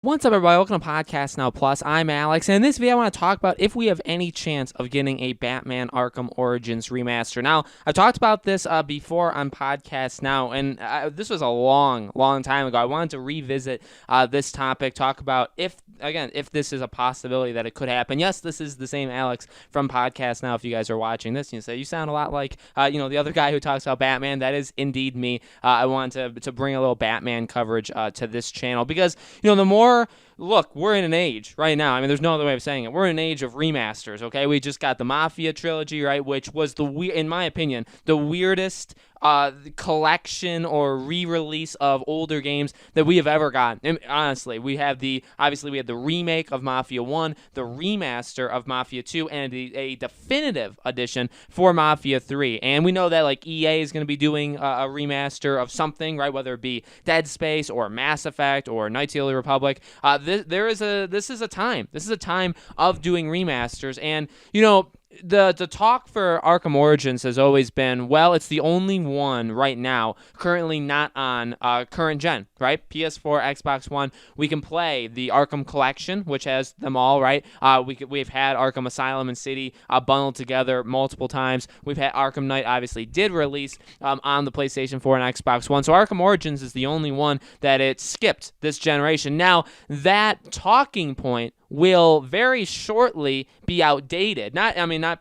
What's up, everybody? Welcome to Podcast Now Plus. I'm Alex, and in this video I want to talk about if we have any chance of getting a Batman Arkham Origins remaster. Now, I've talked about this before on Podcast Now, and this was a long time ago. I wanted to revisit this topic, talk about if this is a possibility that it could happen. Yes, this is the same Alex from Podcast Now. If you guys are watching this, you say you sound a lot like the other guy who talks about Batman. That is indeed me. I wanted to bring a little Batman coverage to this channel because the more look, we're in an age right now. I mean, there's no other way of saying it. We're in an age of remasters, okay? We just got the Mafia trilogy, right, which was, in my opinion, the weirdest collection or re-release of older games that we have ever gotten. And honestly, we had the remake of Mafia 1, the remaster of Mafia 2, and a definitive edition for Mafia 3. And we know that like EA is going to be doing a remaster of something, right? Whether it be Dead Space or Mass Effect or Knights of the Old Republic. This is a time of doing remasters, and the talk for Arkham Origins has always been, well, it's the only one right now currently not on current gen, right? PS4, Xbox One. We can play the Arkham Collection, which has them all, right? We've had Arkham Asylum and City bundled together multiple times. We've had Arkham Knight, obviously, did release on the PlayStation 4 and Xbox One. So Arkham Origins is the only one that it skipped this generation. Now, that talking point will very shortly be outdated. Not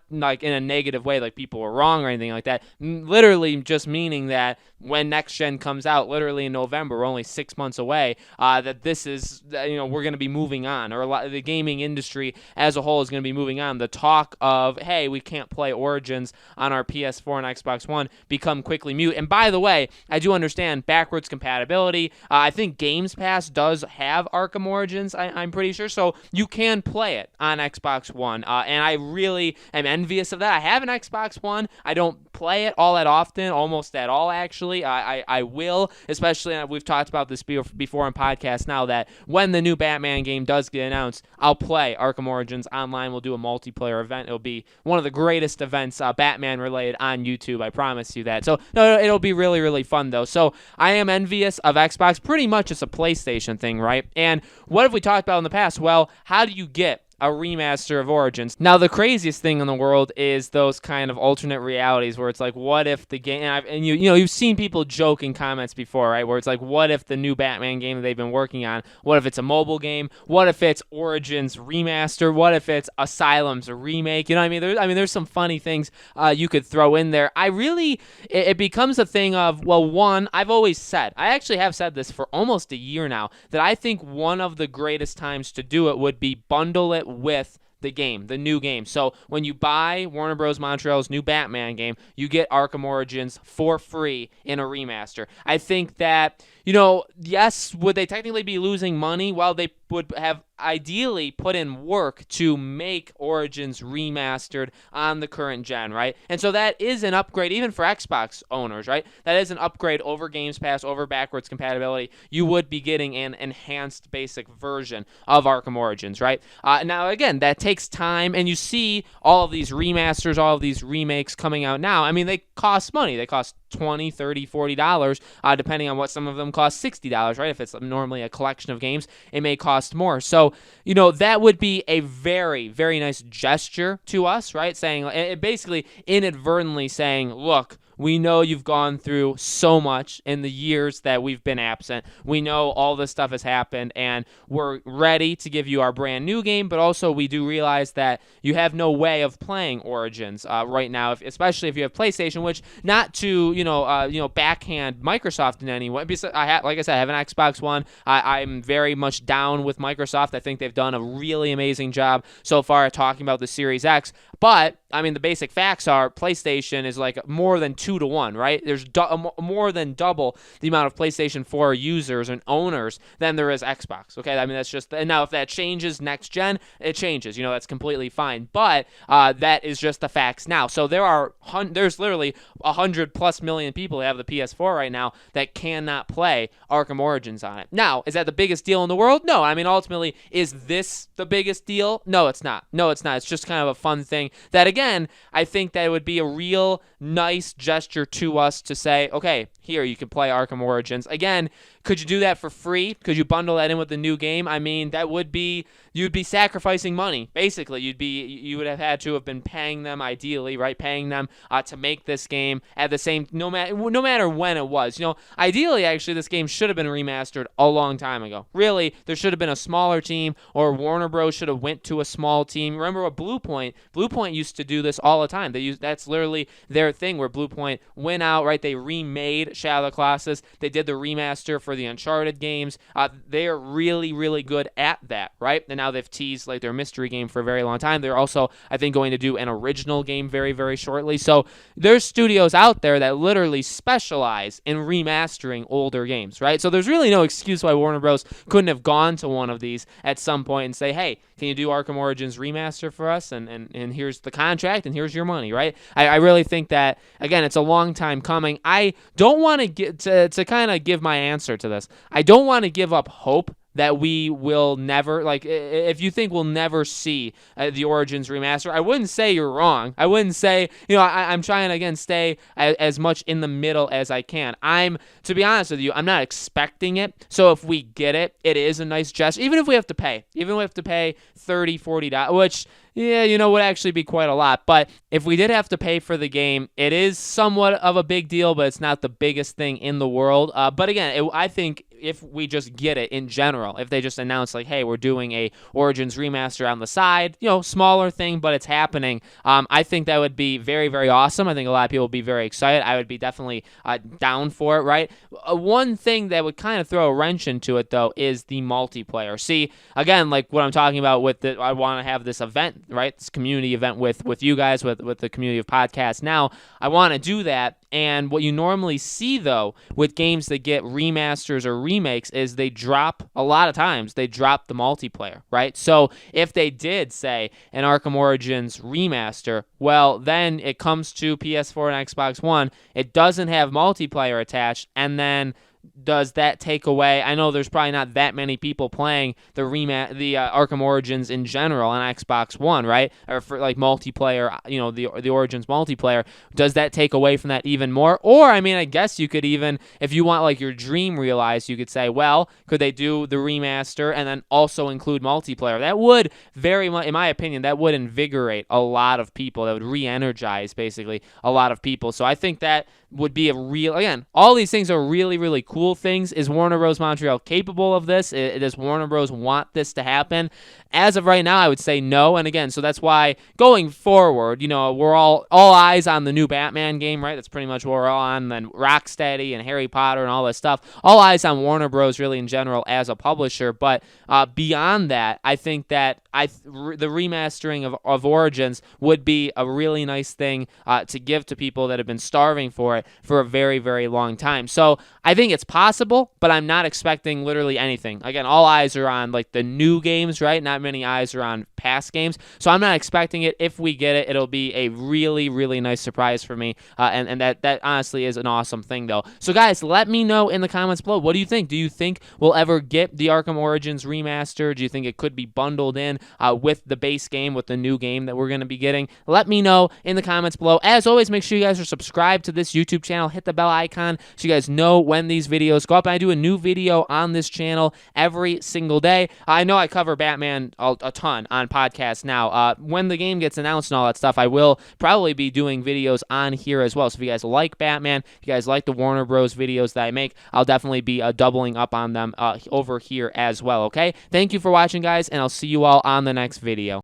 like in a negative way, like people are wrong or anything like that. Literally just meaning that when next gen comes out, literally in November, we're only 6 months away, that this is, we're going to be moving on, or the gaming industry as a whole is going to be moving on. The talk of, hey, we can't play Origins on our PS4 and Xbox One become quickly mute. And by the way, I do understand backwards compatibility. I think Games Pass does have Arkham Origins, I'm pretty sure, so you can play it on Xbox One, and I really am envious of that. I have an Xbox One. I don't play it all that often, almost at all, actually. I will, especially, and we've talked about this before on podcast now, that when the new Batman game does get announced, I'll play Arkham Origins online. We'll do a multiplayer event. It'll be one of the greatest events Batman-related on YouTube. I promise you that. So, no, it'll be really, really fun, though. So, I am envious of Xbox. Pretty much it's a PlayStation thing, right? And what have we talked about in the past? Well, how do you get a remaster of Origins? Now, the craziest thing in the world is those kind of alternate realities where it's like, what if the game, and you've seen people joke in comments before, right? Where it's like, what if the new Batman game that they've been working on, what if it's a mobile game? What if it's Origins remaster? What if it's Asylum's remake? You know what I mean? There's some funny things you could throw in there. It becomes a thing of, well, one, I've always said, I actually have said this for almost a year now, that I think one of the greatest times to do it would be bundle it with the new game. So when you buy Warner Bros. Montreal's new Batman game, you get Arkham Origins for free in a remaster. I think that, yes, would they technically be losing money? Well, they would have ideally put in work to make Origins remastered on the current gen, right? And so that is an upgrade even for Xbox owners, right? That is an upgrade over Games Pass, over backwards compatibility. You would be getting an enhanced basic version of Arkham Origins, right? Now, again, that takes time, and you see all of these remasters, all of these remakes coming out now. I mean, they cost money. They cost $20, $30, $40, depending on what. Some of them cost $60, right? If it's normally a collection of games, it may cost more. So, that would be a very, very nice gesture to us, right? Saying, basically inadvertently saying, look, we know you've gone through so much in the years that we've been absent. We know all this stuff has happened, and we're ready to give you our brand new game, but also we do realize that you have no way of playing Origins right now, especially if you have PlayStation, which, not to, backhand Microsoft in any way. Like I said, I have an Xbox One. I'm very much down with Microsoft. I think they've done a really amazing job so far at talking about the Series X, but I mean, the basic facts are PlayStation is like more than 2-to-1, right? There's more than double the amount of PlayStation 4 users and owners than there is Xbox, okay? I mean, that's just, and now if that changes next gen, it changes, that's completely fine, but that is just the facts now. So there's literally 100+ million people who have the PS4 right now that cannot play Arkham Origins on it. Now, is that the biggest deal in the world? No. I mean, ultimately, is this the biggest deal? No, it's not. It's just kind of a fun thing that, again, I think that it would be a real nice gesture to us to say, okay, here, you can play Arkham Origins. Again, Could you do that for free? Could you bundle that in with the new game? I mean, that would be, you'd be sacrificing money. Basically, you would have had to have been paying them, ideally, right? Paying them to make this game at the same, no matter when it was. Ideally, actually, this game should have been remastered a long time ago. Really, there should have been a smaller team, or Warner Bros. Should have went to a small team. Remember what Blue Point used to do this all the time. That's literally their thing, where Blue Point went out, right? They remade Shadow of the Colossus. They did the remaster for the Uncharted games. They are really, really good at that, right? And now they've teased like their mystery game for a very long time. They're also, I think, going to do an original game very, very shortly. So there's studios out there that literally specialize in remastering older games, right? So there's really no excuse why Warner Bros. Couldn't have gone to one of these at some point and say, hey, can you do Arkham Origins remaster for us? And here's the contract, and here's your money, right? I really think that, again, it's a long time coming. I don't want to get to kind of give my answer to this. I don't want to give up hope that we will never, like, if you think we'll never see the Origins remaster, I wouldn't say you're wrong. I wouldn't say, I'm trying to, again, stay as much in the middle as I can. To be honest with you, I'm not expecting it. So if we get it, it is a nice gesture. Even if we have to pay $30, $40, which, yeah, would actually be quite a lot. But if we did have to pay for the game, it is somewhat of a big deal, but it's not the biggest thing in the world. But again, I think if we just get it in general, if they just announce like, hey, we're doing a Origins remaster on the side, smaller thing, but it's happening, I think that would be very, very awesome. I think a lot of people would be very excited. I would be definitely down for it, right? One thing that would kind of throw a wrench into it, though, is the multiplayer. See, again, like what I'm talking about with I want to have this event, right? This community event with you guys, with the community of podcasts. Now, I want to do that. And what you normally see, though, with games that get remasters or remakes is a lot of times they drop the multiplayer, right? So if they did, say, an Arkham Origins remaster, well, then it comes to PS4 and Xbox One. It doesn't have multiplayer attached, and then does that take away? I know there's probably not that many people playing the Arkham Origins in general on Xbox One, right? Or for like multiplayer, the Origins multiplayer. Does that take away from that even more? Or, I mean, I guess you could even, if you want like your dream realized, you could say, well, could they do the remaster and then also include multiplayer? That would very much, in my opinion, that would invigorate a lot of people. That would re-energize basically a lot of people. So I think that would be again, all these things are really, really cool things. Is Warner Bros. Montreal capable of this? Does Warner Bros. Want this to happen? As of right now, I would say no. And again, so that's why going forward, we're all eyes on the new Batman game, right? That's pretty much what we're all on. Then Rocksteady and Harry Potter and all this stuff. All eyes on Warner Bros. Really in general as a publisher. But beyond that, I think that the remastering of Origins would be a really nice thing to give to people that have been starving for it for a very, very long time. So I think it's possible, but I'm not expecting literally anything. Again, all eyes are on like the new games, right? Not many eyes are on past games. So I'm not expecting it. If we get it, it'll be a really, really nice surprise for me. And that honestly is an awesome thing, though. So guys, let me know in the comments below. What do you think? Do you think we'll ever get the Arkham Origins remaster? Do you think it could be bundled in with the base game, with the new game that we're going to be getting? Let me know in the comments below. As always, make sure you guys are subscribed to this YouTube channel. Hit the bell icon so you guys know when these videos go up. And I do a new video on this channel every single day. I know I cover Batman a ton on podcasts now. When the game gets announced and all that stuff, I will probably be doing videos on here as well. So if you guys like Batman, if you guys like the Warner Bros. Videos that I make, I'll definitely be doubling up on them over here as well, okay? Thank you for watching, guys, and I'll see you all on the next video.